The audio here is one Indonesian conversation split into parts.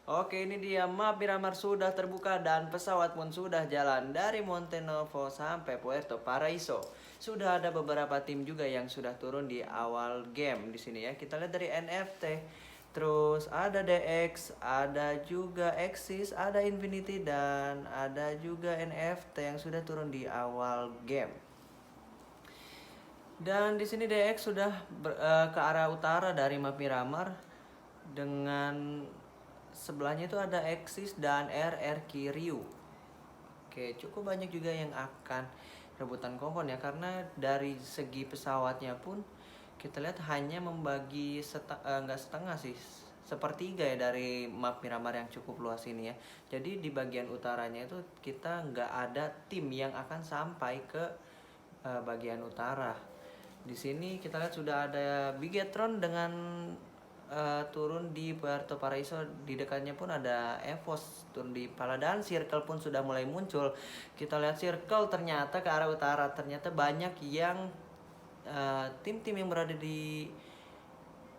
Oke, ini dia map Miramar sudah terbuka dan pesawat pun sudah jalan dari Monte Novo sampai Puerto Paraiso. Sudah ada beberapa tim juga yang sudah turun di awal game di sini ya. Kita lihat dari NFT, terus ada DX, ada juga Axis, ada Infinity dan ada juga NFT yang sudah turun di awal game. Dan di sini DX sudah ke arah utara dari map Miramar dengan sebelahnya itu ada Axis dan RR Kiryu. Oke, cukup banyak juga yang akan rebutan kompon ya, karena dari segi pesawatnya pun kita lihat hanya membagi nggak setengah sih, sepertiga ya dari map Miramar yang cukup luas ini ya. Jadi di bagian utaranya itu kita nggak ada tim yang akan sampai ke bagian utara. Di sini kita lihat sudah ada Bigetron dengan turun di Puerto Paraiso. Di dekatnya pun ada Evos turun di Paladan. Circle pun sudah mulai muncul. Kita lihat Circle ternyata ke arah utara. Ternyata banyak yang tim-tim yang berada di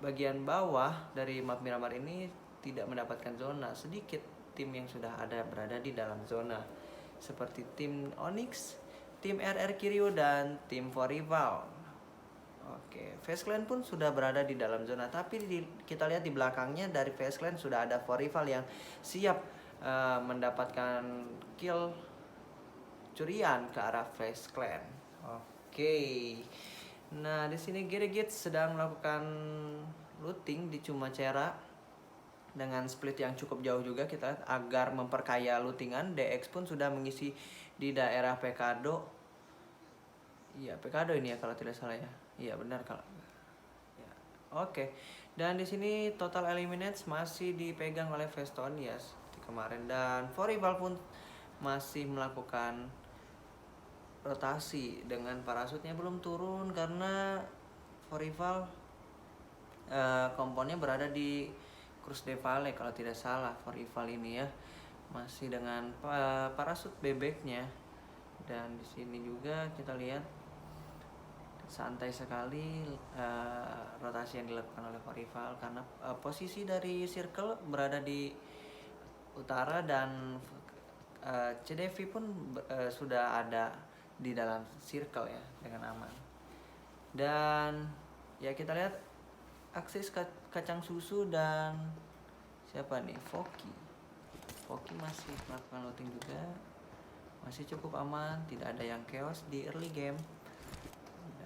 bagian bawah dari map Miramar ini tidak mendapatkan zona. Sedikit tim yang sudah ada berada di dalam zona, seperti tim Onyx, tim RR Kiryu, dan tim Forival. Oke, Face Clan pun sudah berada di dalam zona, tapi kita lihat di belakangnya dari Face Clan sudah ada Forival yang siap mendapatkan kill curian ke arah Face Clan. Oke. Nah, di sini Geregit sedang melakukan looting di Cumacera dengan split yang cukup jauh juga kita lihat agar memperkaya lootingan. DX pun sudah mengisi di daerah Pekado. Iya, Pekado ini ya kalau tidak salah ya. Iya, benar kalau. Ya. Oke. Dan di sini total eliminates masih dipegang oleh Vestonias di kemarin, dan Forival pun masih melakukan rotasi dengan parasutnya belum turun karena Forival komponnya berada di Cruz de Valle kalau tidak salah. Forival ini ya masih dengan parasut bebeknya. Dan di sini juga kita lihat santai sekali rotasi yang dilakukan oleh Forival karena posisi dari Circle berada di utara dan CDV pun sudah ada di dalam Circle ya dengan aman. Dan ya kita lihat akses kacang susu dan siapa nih, Foki masih melakukan looting juga, masih cukup aman, tidak ada yang chaos di early game.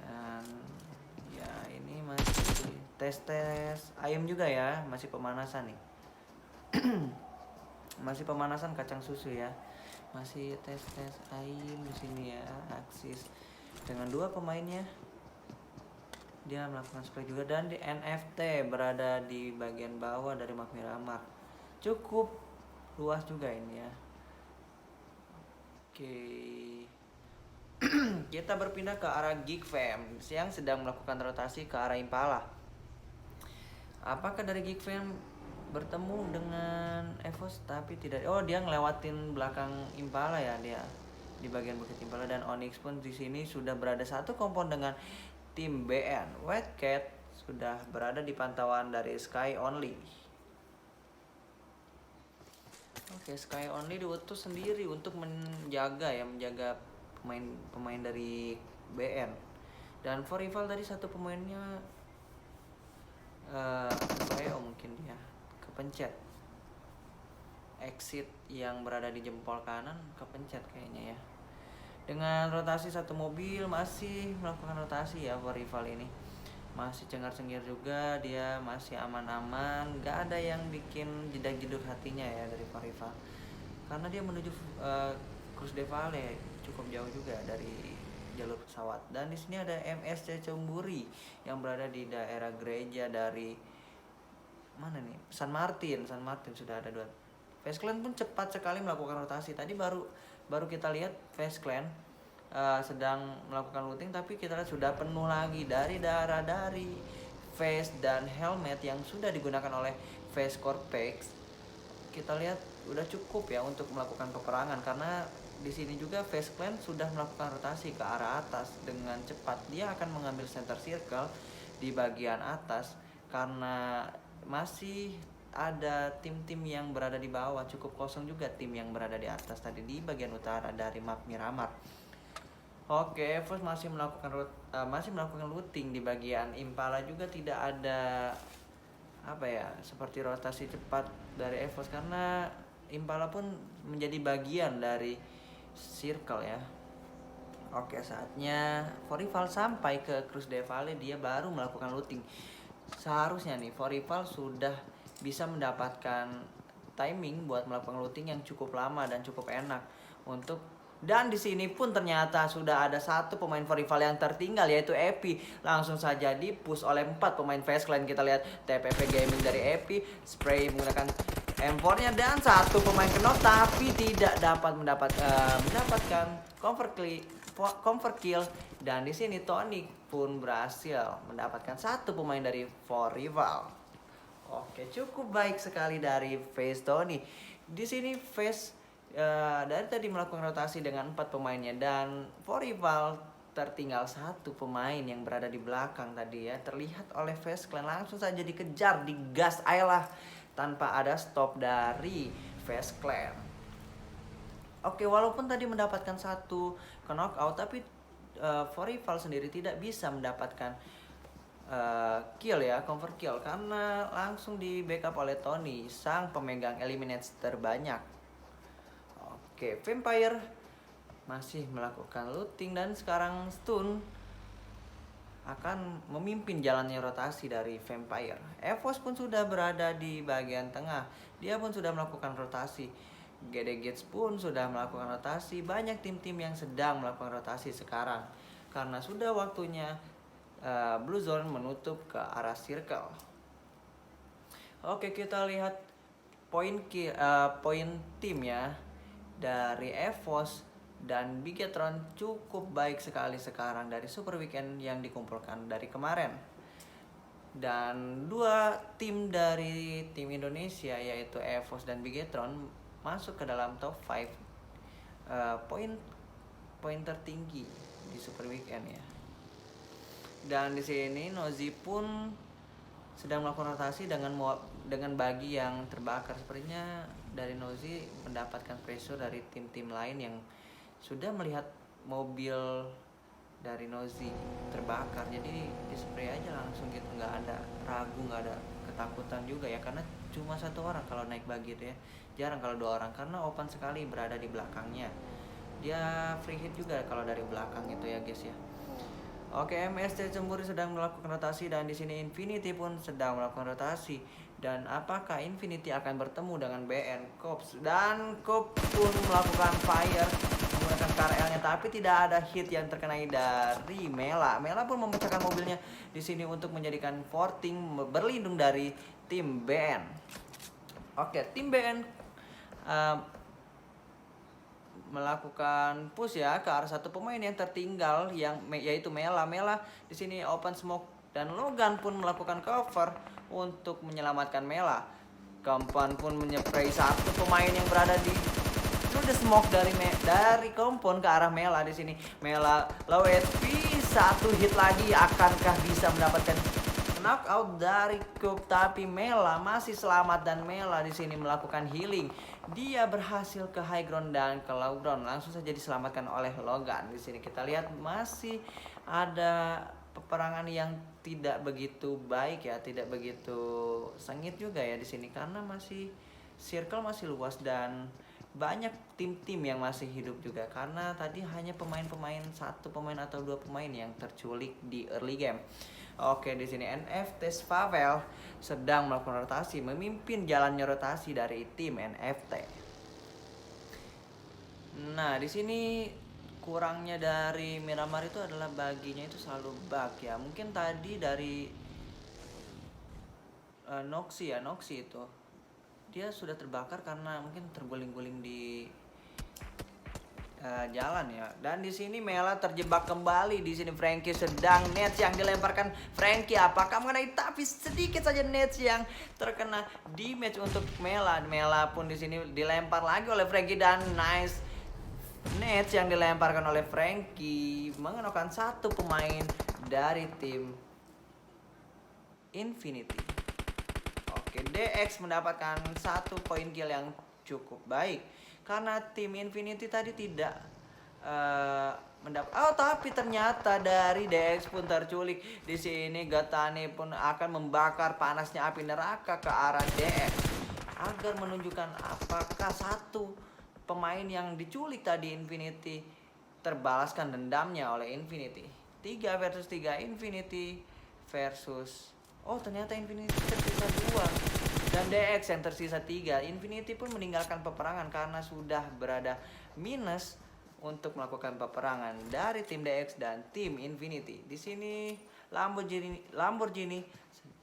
Dan ya ini masih tes ayam juga ya, masih pemanasan nih. Masih pemanasan kacang susu ya, masih tes ayam di sini ya. Aksis dengan dua pemainnya dia melakukan spray juga, dan di NFT berada di bagian bawah dari map Miramar, cukup luas juga ini ya. Oke. Kita berpindah ke arah Geek Fam yang sedang melakukan rotasi ke arah Impala. Apakah dari Geek Fam bertemu dengan Evos tapi tidak? Oh, dia ngelewatin belakang Impala ya, dia di bagian bukit Impala. Dan Onyx pun di sini sudah berada satu kompon dengan tim BN. White Cat sudah berada di pantauan dari Sky Only. Oke, Sky Only diutus sendiri untuk menjaga pemain dari BN. Dan for rival tadi satu pemainnya mungkin dia kepencet exit yang berada di jempol kanan, kepencet kayaknya ya. Dengan rotasi satu mobil masih melakukan rotasi ya, for rival ini masih cengar-cengir juga, dia masih aman-aman, gak ada yang bikin jedak-jeduk hatinya ya dari Farival, karena dia menuju Cruz de Valle, cukup jauh juga dari jalur pesawat. Dan di sini ada MSC Cumburi yang berada di daerah gereja dari mana nih, San Martin sudah ada dua. Face Clan pun cepat sekali melakukan rotasi. Tadi baru kita lihat Face Clan sedang melakukan looting, tapi kita lihat sudah penuh lagi dari darah dari face dan helmet yang sudah digunakan oleh Face Corpex. Kita lihat udah cukup ya untuk melakukan peperangan, karena di sini juga Face Clan sudah melakukan rotasi ke arah atas dengan cepat. Dia akan mengambil center circle di bagian atas karena masih ada tim-tim yang berada di bawah, cukup kosong juga tim yang berada di atas tadi di bagian utara dari map Miramar. Oke, EVOS masih melakukan looting di bagian Impala juga tidak ada apa ya seperti rotasi cepat dari EVOS karena Impala pun menjadi bagian dari circle ya. Oke, saatnya Forival sampai ke Cruz del Valle, dia baru melakukan looting. Seharusnya nih Forival sudah bisa mendapatkan timing buat melakukan looting yang cukup lama dan cukup enak untuk. Dan di sini pun ternyata sudah ada satu pemain Forival yang tertinggal, yaitu Epi. Langsung saja dipush oleh 4 pemain Fast Clan. Kita lihat TPP Gaming dari Epi, spray menggunakan M4-nya dan satu pemain knock tapi tidak dapat mendapatkan cover kill. Dan di sini Tony pun berhasil mendapatkan satu pemain dari Forival. Oke, cukup baik sekali dari Face Tony. Di sini Face dari tadi melakukan rotasi dengan 4 pemainnya dan Forival tertinggal satu pemain yang berada di belakang tadi ya. Terlihat oleh Face Clan langsung saja dikejar, digas ayolah tanpa ada stop dari Face Clan. Oke, walaupun tadi mendapatkan satu knockout tapi Forival sendiri tidak bisa mendapatkan kill ya, cover kill karena langsung di backup oleh Tony, sang pemegang eliminates terbanyak. Oke, Vampire masih melakukan looting dan sekarang Stun akan memimpin jalannya rotasi dari Vampire. EVOS pun sudah berada di bagian tengah, dia pun sudah melakukan rotasi. GD Gates pun sudah melakukan rotasi. Banyak tim-tim yang sedang melakukan rotasi sekarang karena sudah waktunya Blue Zone menutup ke arah circle. Oke, kita lihat poin tim ya dari EVOS dan Bigetron cukup baik sekali sekarang dari Super Weekend yang dikumpulkan dari kemarin. Dan 2 tim dari tim Indonesia yaitu EVOS dan Bigetron masuk ke dalam top 5 poin tertinggi di Super Weekend ya. Dan di sini Nozi pun sedang melakukan rotasi dengan bagi yang terbakar. Sepertinya dari Nozi mendapatkan pressure dari tim-tim lain yang sudah melihat mobil dari Nozi terbakar, jadi di spray aja langsung gitu, nggak ada ragu, nggak ada ketakutan juga ya karena cuma 1 orang kalau naik bagi itu ya, jarang kalau 2 orang karena open sekali berada di belakangnya. Dia free hit juga kalau dari belakang itu ya guys ya. Oke, MSC Cemburu sedang melakukan rotasi dan di sini Infinity pun sedang melakukan rotasi. Dan apakah Infinity akan bertemu dengan BN Cops? Dan Cops pun melakukan fire menggunakan KRL-nya tapi tidak ada hit yang terkenai dari Mela. Mela pun memecahkan mobilnya di sini untuk menjadikan forting berlindung dari tim BN. Oke, tim BN melakukan push ya ke arah satu pemain yang tertinggal yaitu Mela. Mela di sini open smoke dan Logan pun melakukan cover untuk menyelamatkan Mela. Kompan pun menyepray satu pemain yang berada di the smoke dari Kompon ke arah Mela di sini. Mela low HP, 1 hit lagi, akankah bisa mendapatkan knockout dari Coop? Tapi Mela masih selamat dan Mela di sini melakukan healing. Dia berhasil ke high ground dan ke low ground, langsung saja diselamatkan oleh Logan. Di sini kita lihat masih ada peperangan yang tidak begitu baik ya, tidak begitu sengit juga ya di sini karena masih circle masih luas dan banyak tim-tim yang masih hidup juga karena tadi hanya pemain-pemain 1 pemain atau 2 pemain yang terculik di early game. Oke, di sini NFT Spavel sedang melakukan rotasi, memimpin jalannya rotasi dari tim NFT. Nah, di sini kurangnya dari Miramar itu adalah baginya itu selalu bug ya. Mungkin tadi dari Noxy itu dia sudah terbakar karena mungkin terguling-guling di jalan ya. Dan di sini Mela terjebak kembali. Di sini Frankie sedang nets yang dilemparkan Frankie, apakah mengenai? Tapi sedikit saja nets yang terkena damage untuk Mela. Mela pun di sini dilempar lagi oleh Frankie dan nice nets yang dilemparkan oleh Frankie mengenakan 1 pemain dari tim Infinity. Oke, DX mendapatkan 1 poin kill yang cukup baik karena tim Infinity tadi tidak tapi ternyata dari DX pun terculik. Di sini Gatane pun akan membakar panasnya api neraka ke arah DX agar menunjukkan apakah satu pemain yang diculik tadi Infinity terbalaskan dendamnya oleh Infinity. 3 versus 3 Infinity versus ternyata Infinity tersisa 2 dan DX yang tersisa 3. Infinity pun meninggalkan peperangan karena sudah berada minus untuk melakukan peperangan dari tim DX dan tim Infinity. Di sini Lamborghini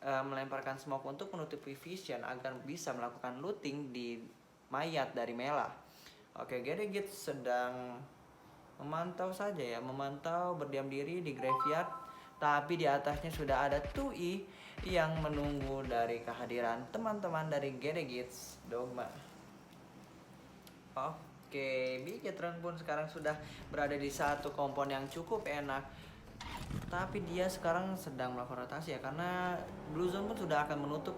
melemparkan smoke untuk menutupi Vision agar bisa melakukan looting di mayat dari Mela. Oke, Gedegit sedang memantau saja ya, memantau berdiam diri di graveyard, tapi di atasnya sudah ada Tui yang menunggu dari kehadiran teman-teman dari Gedegit Dogma. Oke, Bigetron pun sekarang sudah berada di satu kompon yang cukup enak. Tapi dia sekarang sedang melakukan rotasi ya, karena Blue Zone pun sudah akan menutup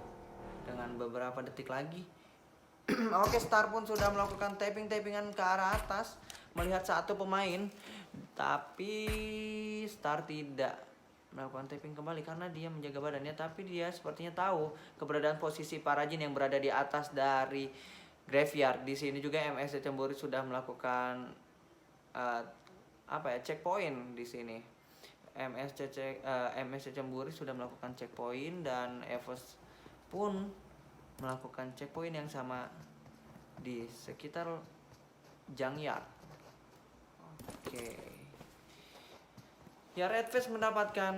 dengan beberapa detik lagi. Oke, Star pun sudah melakukan tapping-tappingan ke arah atas melihat satu pemain, tapi Star tidak melakukan tapping kembali karena dia menjaga badannya, tapi dia sepertinya tahu keberadaan posisi Parajin yang berada di atas dari graveyard. Di sini juga MS Cemburi sudah melakukan checkpoint di sini. MS Cemburi sudah melakukan checkpoint dan Evos pun melakukan checkpoint yang sama di sekitar Junkyard. Oke. Ya, Red Face mendapatkan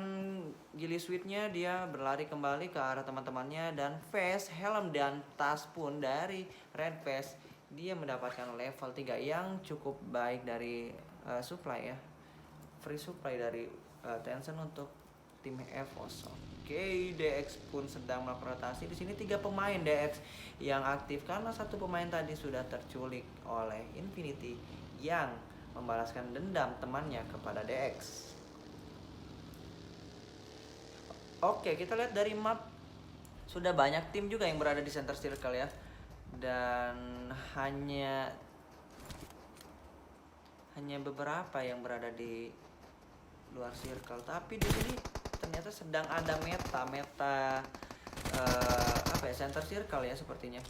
Gilly Sweet-nya, dia berlari kembali ke arah teman-temannya dan Face, helm dan tas pun dari Red Face dia mendapatkan level 3 yang cukup baik dari supply ya. Free supply dari Tencent untuk tim EVOS. Oke, DX pun sedang melakukan rotasi. Di sini 3 pemain DX yang aktif karena satu pemain tadi sudah terculik oleh Infinity yang membalaskan dendam temannya kepada DX. Oke, kita lihat dari map sudah banyak tim juga yang berada di center circle ya. Dan hanya beberapa yang berada di luar circle. Tapi di sini ternyata sedang ada meta center circle ya sepertinya.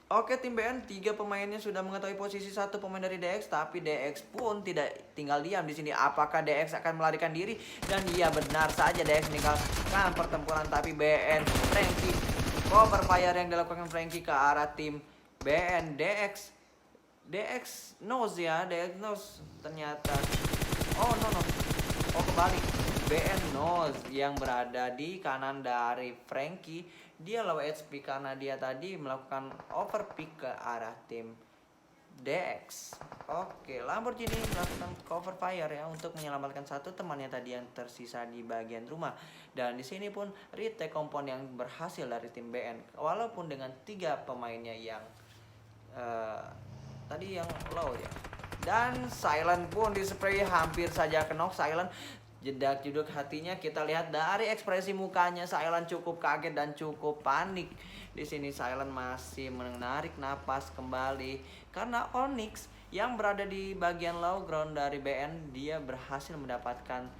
Oke, tim BN 3 pemainnya sudah mengetahui posisi satu pemain dari DX, tapi DX pun tidak tinggal diam di sini. Apakah DX akan melarikan diri? Dan iya, benar saja DX meninggalkan pertempuran, tapi BN Frankie cover fire yang dilakukan Frankie ke arah tim BN. DX knows ya, DX knows ternyata. Kebalik. BN knows yang berada di kanan dari Frankie. Dia low HP karena dia tadi melakukan overpick ke arah tim DX. Oke, Lamborghini melakukan cover fire ya untuk menyelamatkan satu temannya tadi yang tersisa di bagian rumah. Dan di sini pun retake kompon yang berhasil dari tim BN walaupun dengan 3 pemainnya yang tadi yang low ya. Dan Silent pun dispray hampir saja knock Silent. Jedak-jeduk hatinya kita lihat dari ekspresi mukanya, Silent cukup kaget dan cukup panik. Di sini Silent masih menarik napas kembali karena Onyx yang berada di bagian low ground dari BN dia berhasil mendapatkan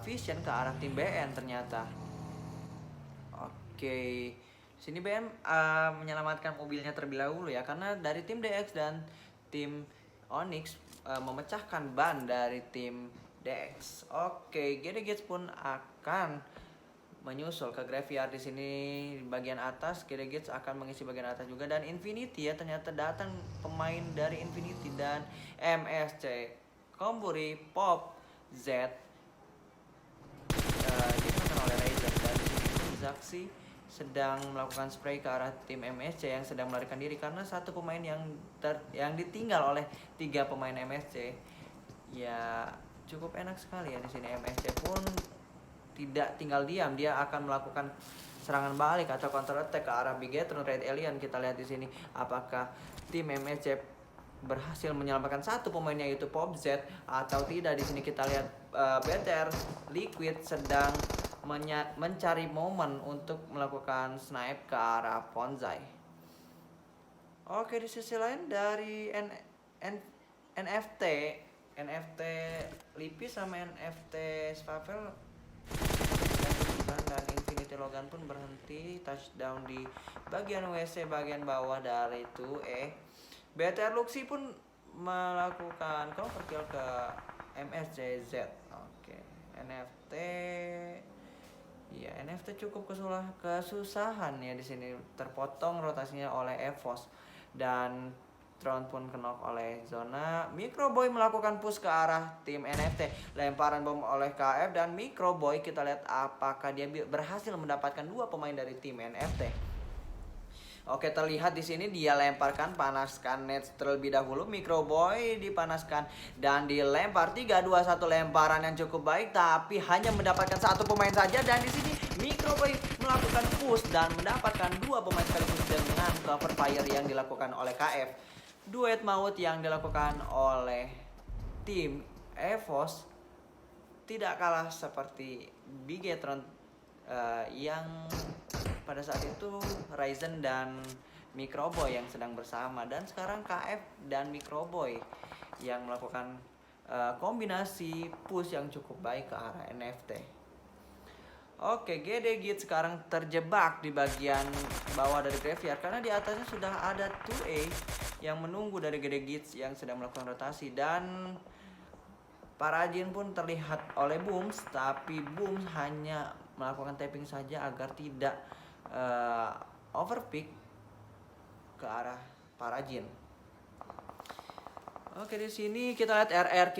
vision ke arah tim BN ternyata. Oke, sini BN menyelamatkan mobilnya terlebih dahulu ya karena dari tim DX dan tim Onyx memecahkan ban dari tim DX. Oke, Gedegets pun akan menyusul ke graveyard di sini di bagian atas. Gedegets akan mengisi bagian atas juga dan Infinity ya ternyata datang pemain dari Infinity dan MSC, Komburi, Pop, Z digunakan oleh Razer dan Zaxi sedang melakukan spray ke arah tim MSC yang sedang melarikan diri karena satu pemain yang ditinggal oleh 3 pemain MSC. Ya, cukup enak sekali ya di sini. MSC pun tidak tinggal diam, dia akan melakukan serangan balik atau counter attack ke arah Bigetron Red Alien. Kita lihat di sini apakah tim MSC berhasil menyelamatkan satu pemainnya yaitu Pop Z atau tidak. Di sini kita lihat BTR Liquid sedang mencari momen untuk melakukan snipe ke arah Ponzai. Oke, di sisi lain dari NFT Lipi sama NFT Swavel dan Infinity Logan pun berhenti touchdown di bagian WC bagian bawah dari 2E. BTR Luxi pun melakukan cover kill ke MSJZ. Oke, NFT ya, NFT cukup kesusahan ya di sini, terpotong rotasinya oleh EVOS dan Tron pun knock oleh zona. Microboy melakukan push ke arah tim NFT. Lemparan bom oleh KF dan Microboy, kita lihat apakah dia berhasil mendapatkan 2 pemain dari tim NFT. Oke, terlihat di sini dia lemparkan, panaskan net terlebih dahulu. Microboy dipanaskan dan dilempar 3-2-1, lemparan yang cukup baik tapi hanya mendapatkan 1 pemain saja, dan di sini Microboy melakukan push dan mendapatkan 2 pemain sekaligus dengan cover fire yang dilakukan oleh KF. Duet maut yang dilakukan oleh tim EVOS tidak kalah seperti Bigetron yang pada saat itu Ryzen dan Microboy yang sedang bersama, dan sekarang KF dan Microboy yang melakukan kombinasi push yang cukup baik ke arah NFT. Oke, GD Git sekarang terjebak di bagian bawah dari graveyard karena di atasnya sudah ada 2A yang menunggu dari GD Git yang sedang melakukan rotasi, dan Parajin pun terlihat oleh Booms, tapi Booms hanya melakukan tapping saja agar tidak overpick ke arah Parajin. Oke, di sini kita lihat RRQ.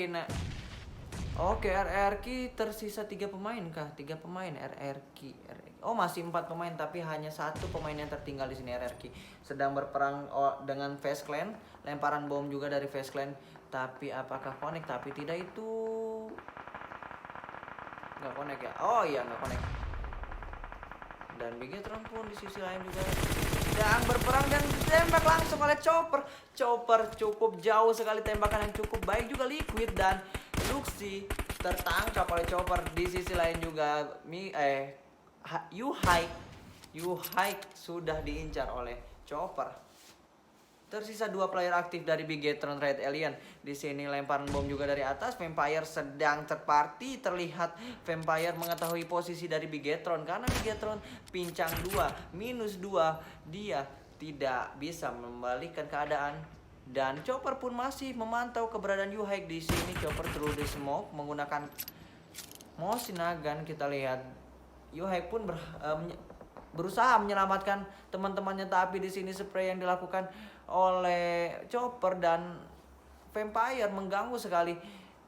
Oke, RRQ tersisa 3 pemain kah? 3 pemain RRQ. Oh, masih 4 pemain tapi hanya 1 pemain yang tertinggal di sini. RRQ sedang berperang dengan Face Clan. Lemparan bom juga dari Face Clan, tapi apakah connect? Tapi tidak, itu nggak connect ya. Oh iya, nggak connect. Dan Bigetron pun di sisi lain juga sedang berperang dan ditembak langsung oleh Chopper. Chopper cukup jauh sekali, tembakan yang cukup baik juga Liquid, dan Luxi tertangkap oleh Chopper. Di sisi lain juga Yuhike sudah diincar oleh Chopper. Tersisa 2 player aktif dari Bigetron Red Alien. Di sini lemparan bom juga dari atas. Vampire sedang terparty. Terlihat Vampire mengetahui posisi dari Bigetron karena Bigetron pincang 2, -2. Dia tidak bisa membalikan keadaan, dan Chopper pun masih memantau keberadaan Yuhike di sini. Chopper through the smoke menggunakan Mosin Nagant. Kita lihat Yuhike pun berusaha menyelamatkan teman-temannya, tapi di sini spray yang dilakukan oleh Chopper dan Vampire mengganggu sekali.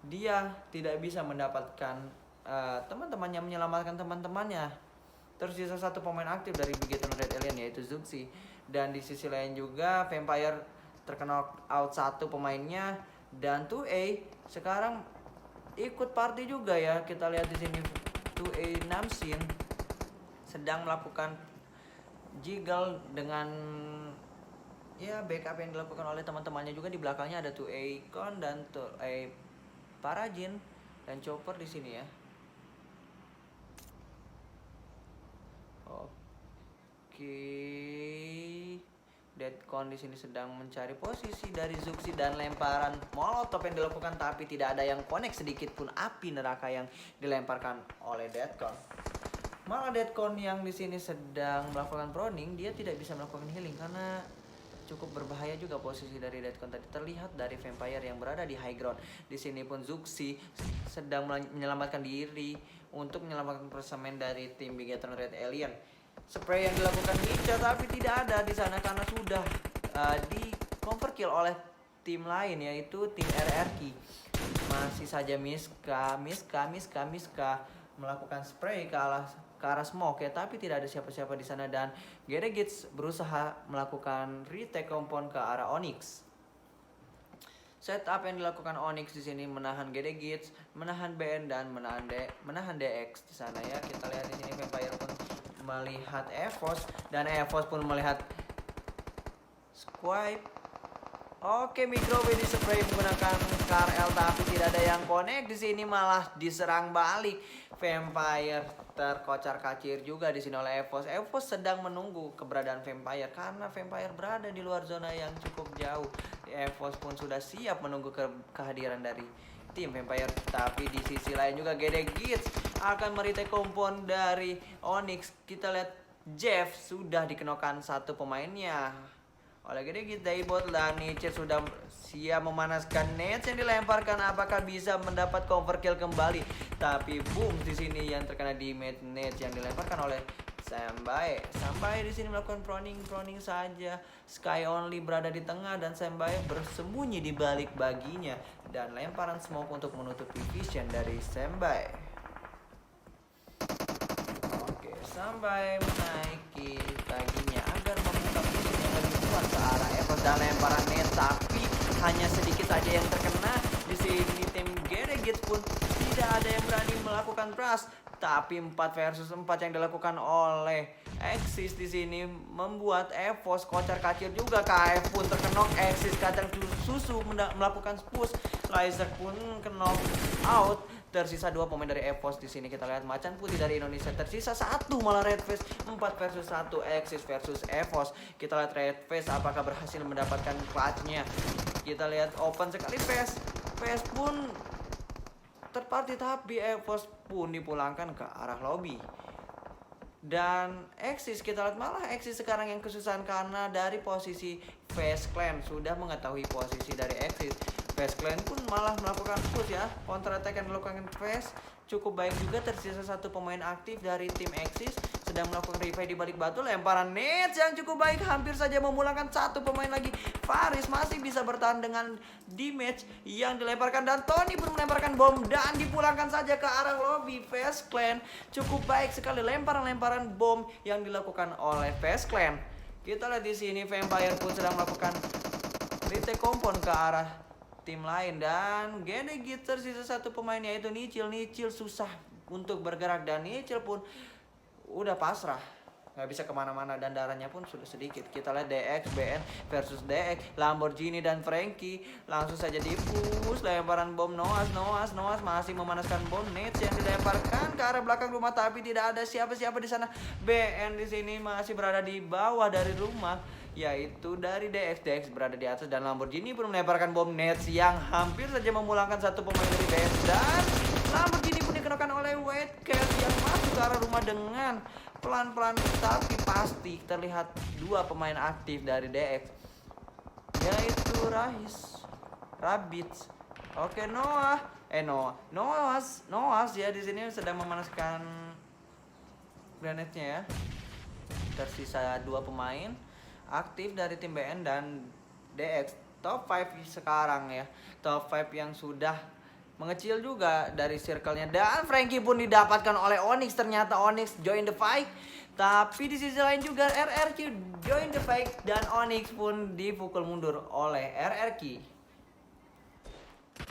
Dia tidak bisa mendapatkan teman-temannya, menyelamatkan teman-temannya. Tersisa 1 pemain aktif dari Bigetron Red Alien, yaitu Zuxi, dan di sisi lain juga Vampire terkena out 1 pemainnya, dan 2A sekarang ikut party juga ya. Kita lihat di sini 2A Namsin sedang melakukan jiggle dengan ya backup yang dilakukan oleh teman-temannya juga. Di belakangnya ada 2A Con dan 2A Parajin dan Chopper di sini ya. Oke, Deadcon di sini sedang mencari posisi dari Zuxi, dan lemparan molotov yang dilakukan tapi tidak ada yang connect sedikit pun api neraka yang dilemparkan oleh Deadcon. Malah Deadcon yang di sini sedang melakukan proning, dia tidak bisa melakukan healing karena cukup berbahaya juga posisi dari Deadcon tadi. Terlihat dari Vampire yang berada di high ground. Di sini pun Zuxi sedang menyelamatkan diri untuk menyelamatkan persemen dari tim Bigetron Red Alien. Spray yang dilakukan Ninja tapi tidak ada di sana karena sudah di cover kill oleh tim lain, yaitu tim RRQ. Masih saja Miska melakukan spray ke arah smoke ya, tapi tidak ada siapa-siapa di sana, dan GD Gits berusaha melakukan retake compound ke arah Onyx. Setup yang dilakukan Onyx di sini menahan GD Gits, menahan BN, dan menahan DX di sana ya. Kita lihat di sini Vampire pun melihat EVOS, dan EVOS pun melihat Squib Oke, microwave di spray menggunakan KRL tapi tidak ada yang connect di sini, malah diserang balik. Vampire terkocar-kacir juga di sini oleh Evos. Evos sedang menunggu keberadaan Vampire karena Vampire berada di luar zona yang cukup jauh. Evos pun sudah siap menunggu kehadiran dari tim Vampire, tapi di sisi lain juga Gede Gits akan meretake kompon dari Onyx. Kita lihat Jeff sudah dikenakan satu pemainnya oleh Gede Gits. Daibot dan Nietzsche sudah siap memanaskan Nets yang dilemparkan, apakah bisa mendapat cover kill kembali, tapi boom di sini yang terkena damage Nets yang dilemparkan oleh Sambai. Sambai di sini melakukan proning saja. Sky Only berada di tengah dan Sambai bersembunyi di balik baginya dan lemparan smoke untuk menutupi vision dari Sambai. Oke, Sambai menaiki baginya agar membuka vision yang lebih kuat ke arah Evos dan lemparan net, tapi hanya sedikit saja yang terkena. Di sini tim Gede Gits pun tidak ada yang berani melakukan blast, tapi 4 versus 4 yang dilakukan oleh Exis di sini membuat Evos kocar-kacir juga. KF pun terkenok, Exis kacang susu melakukan push, Laser pun kenok out. Tersisa 2 pemain dari Evos di sini. Kita lihat Macan Putih dari Indonesia tersisa 1, malah Red Face 4 versus 1 Exis versus Evos. Kita lihat Red Face apakah berhasil mendapatkan clutch-nya. Kita lihat open sekali Face pun terparty, tapi Evos pun dipulangkan ke arah lobby. Dan Exis, kita lihat malah Exis sekarang yang kesusahan karena dari posisi Face Clan sudah mengetahui posisi dari Exis. Face Clan pun malah melakukan push ya. Counter attack yang dilakukan Face cukup baik juga. Tersisa 1 pemain aktif dari tim Exis sedang melakukan revive di balik batu. Lemparan Nets yang cukup baik hampir saja memulangkan 1 pemain lagi. Faris masih bisa bertahan dengan damage yang dilemparkan dan Tony pun melemparkan bom dan dipulangkan saja ke arah lobby. Face Clan cukup baik sekali lemparan-lemparan bom yang dilakukan oleh Face Clan. Kita lihat di sini Vampire pun sedang melakukan retake kompon ke arah tim lain dan Gede Gits tersisa 1 pemain yaitu Nicil susah untuk bergerak dan Nicil pun udah pasrah, nggak bisa kemana-mana dan darahnya pun sudah sedikit. Kita lihat DX, BN versus DX, Lamborghini dan Frankie langsung saja dipush. Lemparan bom Noas masih memanaskan bom Nets yang dilemparkan ke arah belakang rumah, tapi tidak ada siapa-siapa di sana. BN di sini masih berada di bawah dari rumah, yaitu dari DX berada di atas dan Lamborghini pun melemparkan bom Nets yang hampir saja memulangkan 1 pemain dari DX dan Lamborghini pun dikenakan oleh White Cat yang masuk ke arah rumah dengan pelan-pelan tapi pasti terlihat 2 pemain aktif dari DX, yaitu Rabbids. Oke, Noah ya di sini sedang memanaskan granatnya ya. Tersisa 2 pemain aktif dari tim BN dan DX. Top 5 sekarang ya. Top 5 yang sudah mengecil juga dari circle-nya dan Frankie pun didapatkan oleh Onyx. Ternyata Onyx join the fight, tapi di sisi lain juga RRQ join the fight dan Onyx pun dipukul mundur oleh RRQ.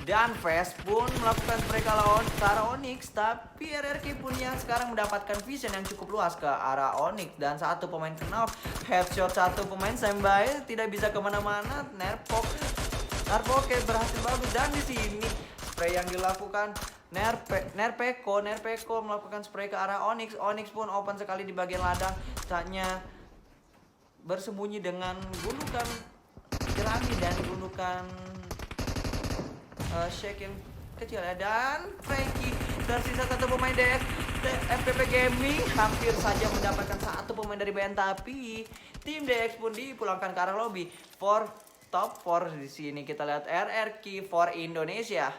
Dan Fast pun melakukan spray ke arah Onyx, tapi RRQ pun yang sekarang mendapatkan vision yang cukup luas ke arah Onyx dan 1 pemain kena headshot 1 pemain Sambai tidak bisa kemana-mana. Nerpoke berhasil bagus dan di sini spray yang dilakukan Nerpeko melakukan spray ke arah Onyx. Onyx pun open sekali di bagian ladang, saatnya bersembunyi dengan gundukan jerami dan gundukan shake yang kecil ya. Dan Frankie tersisa 1 pemain DX FPP Gaming hampir saja mendapatkan 1 pemain dari BN, tapi tim DX pun dipulangkan ke arah lobby. For top 4 di sini kita lihat RRQ for Indonesia.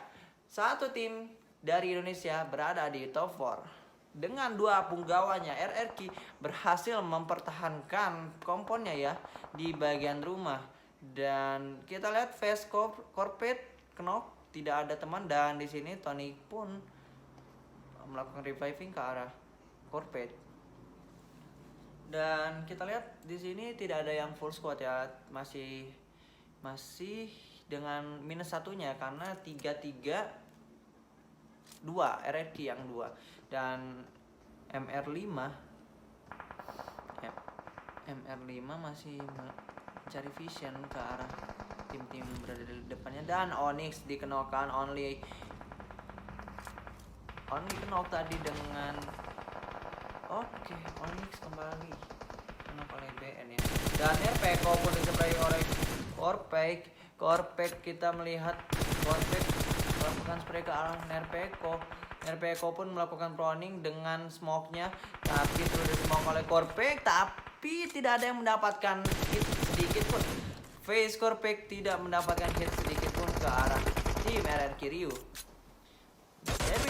1 tim dari Indonesia berada di top 4 dengan 2 punggawanya. RRQ berhasil mempertahankan komponnya ya di bagian rumah. Dan kita lihat Face Corporate Knock tidak ada teman dan di sini Tony pun melakukan reviving ke arah Corporate. Dan kita lihat di sini tidak ada yang full squad ya, masih dengan minus 1-nya karena 3-3-2 RRQ yang 2 dan MR5 masih mencari vision ke arah tim-tim berada di depannya. Dan Onyx dikenalkan only kenal tadi dengan oke, Onyx kembali kenal oleh BN ya. Dan Nerpeko pun diseprai oleh Corpek. Kita melihat Corpek melakukan spray ke arah Nerpeko pun melakukan proning dengan smoke-nya, tapi sudah smoke oleh Corpek, tapi tidak ada yang mendapatkan hit sedikit pun. Face Corpek tidak mendapatkan hit sedikit pun ke arah tim RRQ Ryu.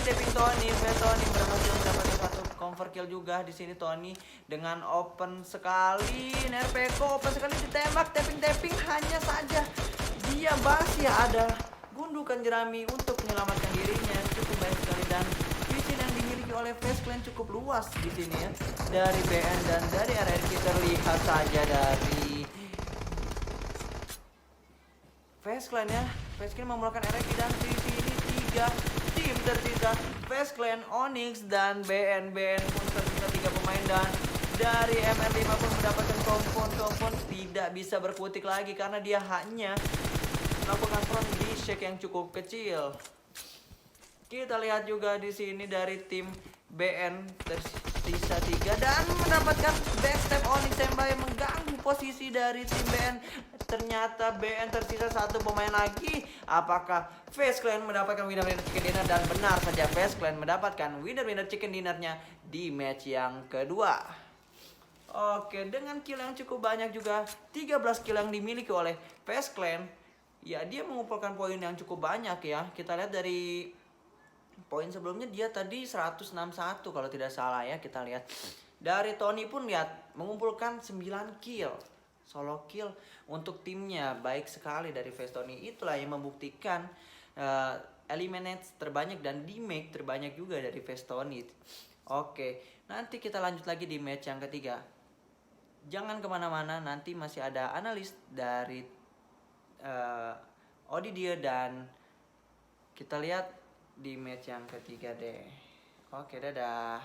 Tapping Tony berhasil mendapatkan satu cover kill juga di sini. Tony dengan open sekali, Nerpeko open sekali ditembak, tapping hanya saja dia masih ada gundukan jerami untuk menyelamatkan dirinya. Cukup baik sekali, dan vision yang dimiliki oleh Face Clan cukup luas di sini ya. Dari BN dan dari RRQ terlihat saja dari Face Clan ya. Face Clan memulakan RRQ dan di sini 3 tim tersisa, Face Clan, Onyx dan BN pun tersisa 3 pemain, dan dari MR5 pun mendapatkan kompon tidak bisa berkutik lagi karena dia hanya melakukan front di shake yang cukup kecil. Kita lihat juga di sini dari tim BN tersisa 3 dan mendapatkan backstep Onyx sampai mengganggu posisi dari tim BN. Ternyata BN tersisa 1 pemain lagi. Apakah Face Clan mendapatkan winner chicken dinner? Dan benar saja, Face Clan mendapatkan winner chicken dinnernya di match yang kedua. Oke, dengan kill yang cukup banyak juga, 13 kill yang dimiliki oleh Face Clan. Ya, dia mengumpulkan poin yang cukup banyak ya. Kita lihat dari poin sebelumnya dia tadi 161 kalau tidak salah ya. Kita lihat dari Tony pun lihat mengumpulkan 9 kill. Solo kill untuk timnya baik sekali dari Face Tony. Itulah yang membuktikan eliminate terbanyak dan damage terbanyak juga dari Face Tony. Oke, nanti kita lanjut lagi di match yang ketiga. Jangan kemana-mana, nanti masih ada analis dari Odidia, dan kita lihat di match yang ketiga deh. Oke, dadah.